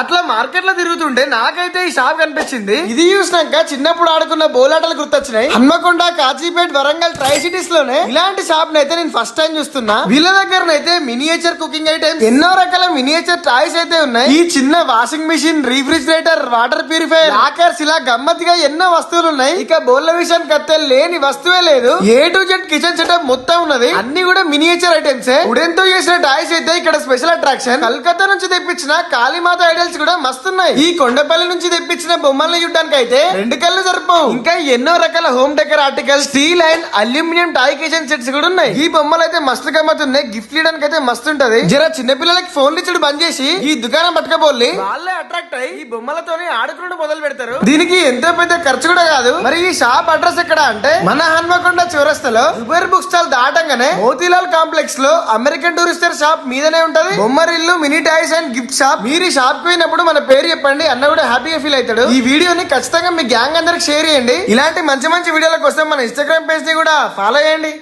అట్లా మార్కెట్ లో తిరుగుతుంటే నాకైతే ఈ షాప్ కనిపించింది. ఇది చూసినాక చిన్నప్పుడు ఆడుకున్న బోలాటలు గుర్తొచ్చినాయి. హన్మకొండ, కాజీపేట్, వరంగల్ ట్రై సిటీస్ లోనే ఇలాంటి షాప్ నైతే నేను ఫస్ట్ టైం చూస్తున్నా. వీళ్ళ దగ్గరనైతే మినియేచర్ కుకింగ్ ఐటమ్స్, ఎన్నో రకాల మినియేచర్ టాయ్స్ అయితే ఉన్నాయి. ఈ చిన్న washing machine, refrigerator, water purifier, lockers, ఇలా గమ్మత్తుగా ఎన్నో వస్తువులు ఉన్నాయి. ఇక బోల్ల విషయానికి వస్తే లేని వస్తువే లేదు. A to Z kitchen setup మొత్తం ఉన్నది. అన్ని కూడా మినియేచర్ ఐటమ్స్. ఉడెన్ తో చేసిన టాయ్స్ అయితే ఇక్కడ స్పెషల్ అట్రాక్షన్. కల్కత్తా నుంచి తెప్పించిన కాళీమాత ఐడల్స్ కూడా మస్తున్నాయి. ఈ కొండపల్లి నుంచి తెప్పించిన బొమ్మల్ని చూడడానికి అయితే 2 కళ్ళు సరిపోవు. ఇంకా ఎన్నో రకాల home decor article, steel and aluminium toy kitchen sets కూడా ఉన్నాయి. ఈ బొమ్మలు అయితే మస్తు గమ్మతున్నాయి. గిఫ్ట్ ఇవ్వడానికి అయితే మస్తు ఉంటది. జర చిన్నపిల్లలకి ఫోన్లు ఇచ్చుడు బంద్ చేసి ఈ దుకాణం పట్టుకపోలి వాళ్ళే అట్రాక్ట్ అయ్యి ఈ బొమ్మలతోనే ఆడుకుని మొదలు పెడతారు. దీనికి ఎంతో పెద్ద ఖర్చు కూడా కాదు. మరి ఈ షాప్ అడ్రస్ ఎక్కడ అంటే మన హన్మకొండ చౌరస్తాలో జుబేర్ బుక్ స్టాల్ దాటంగానే మోతీలాల్ కాంప్లెక్స్ లో అమెరికన్ టూరిస్టర్ షాప్ మీదనే ఉంటది Bommarillu mini toys and gift shop. మీరు ఈ షాప్ కి పోయినప్పుడు మన పేరు చెప్పండి, అన్న కూడా హ్యాపీగా ఫీల్ అవుతాడు. ఈ వీడియోని ఖచ్చితంగా మీ గ్యాంగ్ అందరికి షేర్ చేయండి. ఇలాంటి మంచి మంచి వీడియోల కోసం మన ఇన్స్టాగ్రామ్ పేజ్ ని కూడా ఫాలో చేయండి.